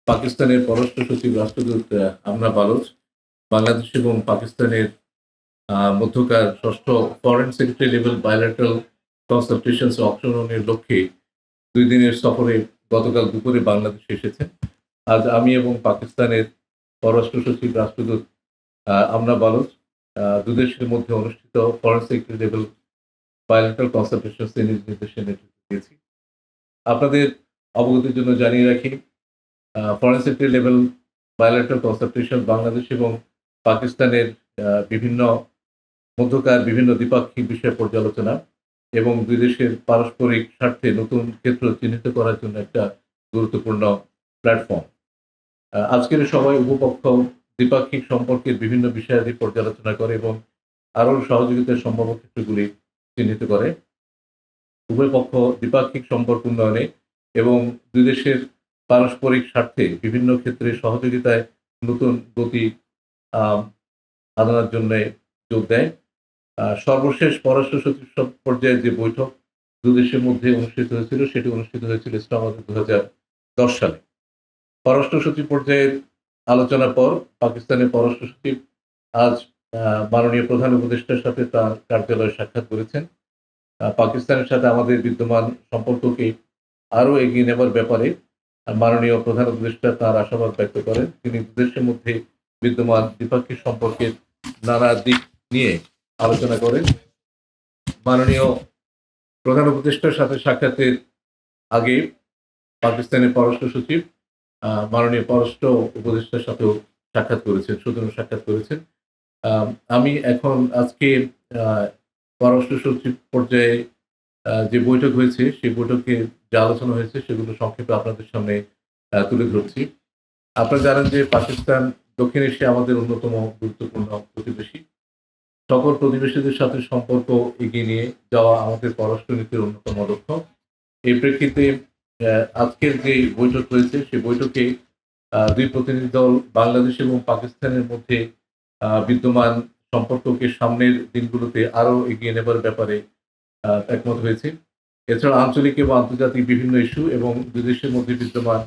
পাকিস্তানের পররাষ্ট্র সচিব রাষ্ট্রদূত আমনা বালোচ বাংলাদেশ এবং পাকিস্তানের মধ্যকার ষষ্ঠ foreign secretary level bilateral consultations অংশগ্রহণের লক্ষ্যে ২ দিনের সফরে গতকাল দুপুরে বাংলাদেশে এসেছেন। আজ আমি এবং পাকিস্তানের পররাষ্ট্র সচিব রাষ্ট্রদূত আমনা বালোচ দুদেশের মধ্যে অনুষ্ঠিত foreign secretary level bilateral consultations এর নির্দেশে নেতৃত্ব দিয়েছি। আপনাদের অবগতির জন্য জানিয়ে রাখি, foreign secretary level bilateral consultation Bangladesh এবং পাকিস্তানের বিভিন্ন মধ্যকার বিভিন্ন দ্বিপাক্ষিক বিষয় পর্যালোচনা এবং দুই দেশের পারস্পরিক স্বার্থে নতুন ক্ষেত্র চিহ্নিত করার জন্য একটা গুরুত্বপূর্ণ প্ল্যাটফর্ম। আজকের সভায় উভপক্ষ দ্বিপাক্ষিক সম্পর্কের বিভিন্ন বিষয়াদি পর্যালোচনা করে এবং আরও সহযোগিতার সম্ভাব্য ক্ষেত্রগুলি চিহ্নিত করে। উভয় পক্ষ দ্বিপাক্ষিক সম্পর্ক উন্নয়নে এবং দুই দেশের পারস্পরিক স্বার্থে বিভিন্ন ক্ষেত্রে সহযোগিতায় নতুন গতি আনার জন্য যোগ দেয়। সর্বশেষ পররাষ্ট্র সচিব পর্যায়ে যে বৈঠক দুদেশের মধ্যে অনুষ্ঠিত হয়েছিল সেটি অনুষ্ঠিত হয়েছিল ইসলামাবাদে 2010 সালে। পররাষ্ট্র সচিব পর্যায়ের আলোচনার পর পাকিস্তানের পররাষ্ট্র সচিব আজ মাননীয় প্রধান উপদেষ্টার সাথে তার কার্যালয়ে সাক্ষাৎ করেছেন। পাকিস্তানের সাথে আমাদের বিদ্যমান সম্পর্ককে আরও এগিয়ে নেবার ব্যাপারে মাননীয় প্রধান উপদেষ্টা তার আশাবাদ ব্যক্ত করেন। তিনি দুদেশের মধ্যে বিদ্যমান দ্বিপাক্ষিক সম্পর্কের নানা দিক নিয়ে আলোচনা করেন। মাননীয় প্রধান উপদেষ্টার সাথে সাক্ষাতের আগে পাকিস্তানের পররাষ্ট্র সচিব মাননীয় পররাষ্ট্র উপদেষ্টার সাথেও সাক্ষাৎ করেছেন, সৌজন্য সাক্ষাৎ করেছেন। আমি এখন আজকে পররাষ্ট্র সচিব পর্যায়ে যে বৈঠক হয়েছে সেই বৈঠকে যা আলোচনা হয়েছে সেগুলো সংক্ষেপে আপনাদের সামনে তুলে ধরছি। আপনারা জানেন যে পাকিস্তান দক্ষিণ এশিয়া আমাদের অন্যতম গুরুত্বপূর্ণ প্রতিবেশী। সকল প্রতিবেশীদের সাথে সম্পর্ক এগিয়ে নিয়ে যাওয়া আমাদের পররাষ্ট্র নীতির অন্যতম লক্ষ্য। এই প্রেক্ষিতে আজকের যে বৈঠক হয়েছে সেই বৈঠকে দুই প্রতিনিধি দল বাংলাদেশ এবং পাকিস্তানের মধ্যে বিদ্যমান সম্পর্ককে সামনের দিনগুলোতে আরও এগিয়ে নেবার ব্যাপারে একমত হয়েছে। এছাড়া আঞ্চলিক এবং আন্তর্জাতিক বিভিন্ন ইস্যু এবং দুই দেশের মধ্যে বিদ্যমান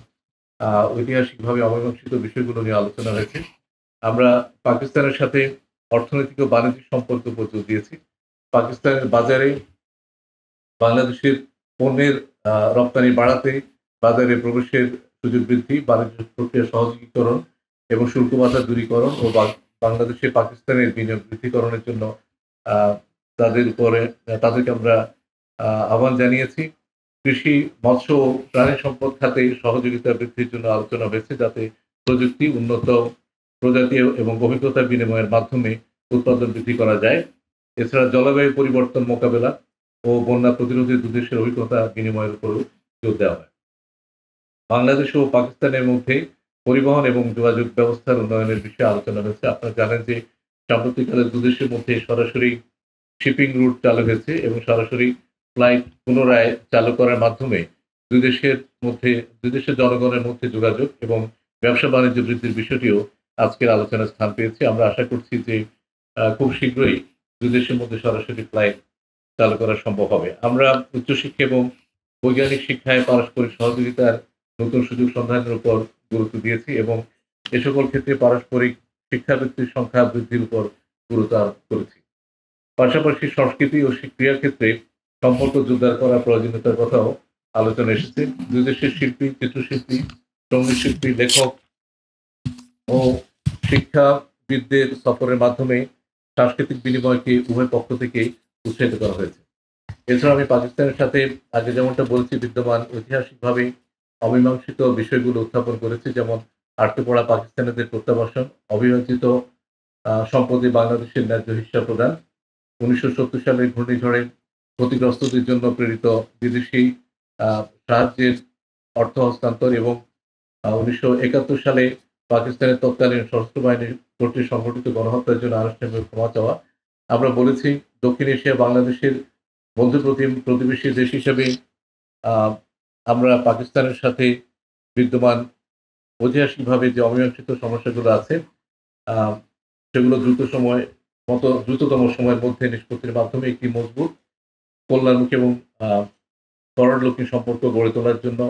ঐতিহাসিকভাবে অমীমাংসিত বিষয়গুলো নিয়ে আলোচনা হয়েছে। আমরা পাকিস্তানের সাথে অর্থনৈতিক ও বাণিজ্যিক সম্পর্ক উপর জোর দিয়েছি। পাকিস্তানের বাজারে বাংলাদেশের পণ্যের রপ্তানি বাড়াতে বাজারে প্রবেশের সুযোগ বৃদ্ধি, বাণিজ্য প্রক্রিয়া সহজীকরণ এবং শুল্ক বাধা দূরীকরণ ও বাংলাদেশে পাকিস্তানের বিনিয়োগ বৃদ্ধিকরণের জন্য তাদেরকে আমরা আহ্বান জানিয়েছি। কৃষি, মৎস্য ও প্রাণী সম্পদ খাতে সহযোগিতা বৃদ্ধির জন্য আলোচনা হয়েছে, যাতে প্রযুক্তি, উন্নত প্রজাতি এবং অভিজ্ঞতা বিনিময়ের মাধ্যমে উৎপাদন বৃদ্ধি করা যায়। এছাড়া জলবায়ু পরিবর্তন মোকাবেলা ও বন্যা প্রতিরোধে দুদেশের অভিজ্ঞতা বিনিময়ের উপর জোর দেওয়া হয়। বাংলাদেশ ও পাকিস্তানের মধ্যে পরিবহন এবং যোগাযোগ ব্যবস্থার উন্নয়নের বিষয়ে আলোচনা হয়েছে। আপনারা জানেন যে সাম্প্রতিককালে দুদেশের মধ্যে সরাসরি শিপিং রুট চালু হয়েছে এবং সরাসরি ফ্লাইট পুনরায় চালু করার মাধ্যমে দুই দেশের জনগণের মধ্যে যোগাযোগ এবং ব্যবসা বাণিজ্য বৃদ্ধির বিষয়টিও আজকের আলোচনায় স্থান পেয়েছে। আমরা আশা করছি যে খুব শীঘ্রই দুই দেশের মধ্যে সরাসরি ফ্লাইট চালু করা সম্ভব হবে। আমরা উচ্চশিক্ষা এবং বৈজ্ঞানিক শিক্ষায় পারস্পরিক সহযোগিতার নতুন সুযোগ সন্ধানের উপর গুরুত্ব দিয়েছি এবং এ সকল ক্ষেত্রে পারস্পরিক শিক্ষাবৃত্তির সংখ্যা বৃদ্ধির উপর গুরুত্ব আরোপ করেছি। পাশাপাশি সংস্কৃতি ও ক্রীড়া ক্ষেত্রে সম্পর্ক জোরদার করার প্রয়োজনীয়তার কথাও আলোচনা এসেছে। দুই দেশের শিল্পী, চিত্রশিল্পী, সঙ্গীত শিল্পী, লেখক ও শিক্ষাবিদদের সফরের মাধ্যমে সাংস্কৃতিক বিনিময়কে উভয় পক্ষ থেকে উৎসাহিত করা হয়েছে। এছাড়া আমি পাকিস্তানের সাথে আগে যেমনটা বলেছি বিদ্যমান ঐতিহাসিকভাবে অমীমাংসিত বিষয়গুলো উত্থাপন করেছি, যেমন আটকে পড়া পাকিস্তানিদের প্রত্যাবাসন, অবিভাজিত সম্পদে বাংলাদেশের ন্যায্য হিস্যা প্রদান, 1970 সালের ঘূর্ণিঝড়ে ক্ষতিগ্রস্তদের জন্য প্রেরিত বিদেশি সাহায্যের অর্থ হস্তান্তর এবং 1971 সালে পাকিস্তানের তৎকালীন সশস্ত্র বাহিনী কর্তৃক সংঘটিত গণহত্যার জন্য আনুষ্ঠানিক ক্ষমা চাওয়া। আমরা বলেছি দক্ষিণ এশিয়া বাংলাদেশের বন্ধু প্রতিবেশী দেশ হিসেবে আমরা পাকিস্তানের সাথে বিদ্যমান ঐতিহাসিকভাবে যে অমীমাংসিত সমস্যাগুলো আছে সেগুলো দ্রুততম সময়ের মধ্যে নিষ্পত্তির মাধ্যমে একটি মজবুত, কল্যাণমুখী এবং ফরওয়ার্ড লুকিং সম্পর্ক গড়ে তোলার জন্য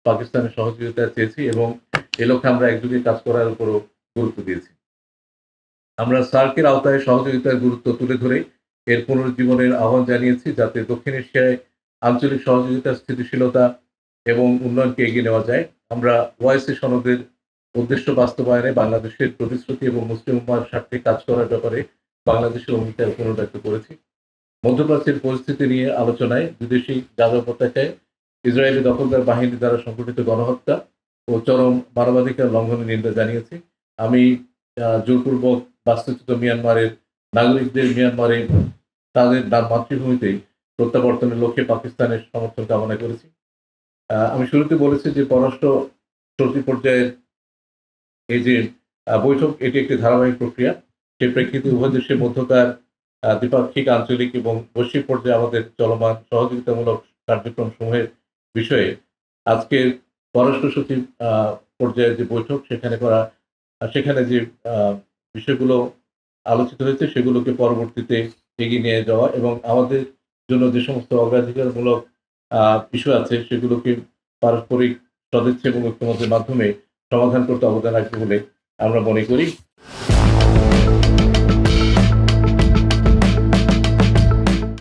পাকিস্তানের সহযোগিতা চেয়েছি এবং এ লক্ষ্যে আমরা একযোগে কাজ করার উপরও গুরুত্ব দিয়েছি। আমরা সার্কের আওতায় সহযোগিতার গুরুত্ব তুলে ধরে এর পুনরুজ্জীবনের আহ্বান জানিয়েছি, যাতে দক্ষিণ এশিয়ায় আঞ্চলিক সহযোগিতা, স্থিতিশীলতা এবং উন্নয়নকে এগিয়ে নেওয়া যায়। আমরা ওআইসি সনদের উদ্দেশ্য বাস্তবায়নে বাংলাদেশের প্রতিশ্রুতি এবং মুসলিম উম্মাহর স্বার্থে কাজ করার ব্যাপারে বাংলাদেশের অঙ্গীকার পুনর্ব্যক্ত করেছি। মধ্যপ্রাচ্যের পরিস্থিতি নিয়ে আলোচনায় বিদেশি গাজা উপত্যকায় ইসরায়েলি দখলদার বাহিনী দ্বারা সংঘটিত গণহত্যা ও চরম মানবাধিকার লঙ্ঘনের নিন্দা জানিয়েছি। আমি জোরপূর্বক বাস্তুচ্যুত মিয়ানমারের নাগরিকদের মিয়ানমারে তাদের মাতৃভূমিতে প্রত্যাবর্তনের লক্ষ্যে পাকিস্তানের সমর্থন কামনা করেছি। আমি শুরুতে বলেছি যে পররাষ্ট্র সচিব পর্যায়ের এই যে বৈঠক, এটি একটি ধারাবাহিক প্রক্রিয়া। সেই প্রেক্ষিতে উভয় দেশের মধ্যকার দ্বিপাক্ষিক, আঞ্চলিক এবং বৈশ্বিক পর্যায়ে আমাদের চলমান সহযোগিতামূলক কার্যক্রম সমূহের বিষয়ে আজকের পররাষ্ট্র সচিব পর্যায়ের যে বৈঠক, সেখানে যে বিষয়গুলো আলোচিত হয়েছে সেগুলোকে পরবর্তীতে এগিয়ে নিয়ে যাওয়া এবং আমাদের জন্য যে সমস্ত অগ্রাধিকারমূলক ইস্যু আছে সেগুলোকে পারস্পরিক সদিচ্ছা এবং ঐক্যমত্যের মাধ্যমে সমাধান করতে অবদান রাখবে বলে আমরা মনে করি।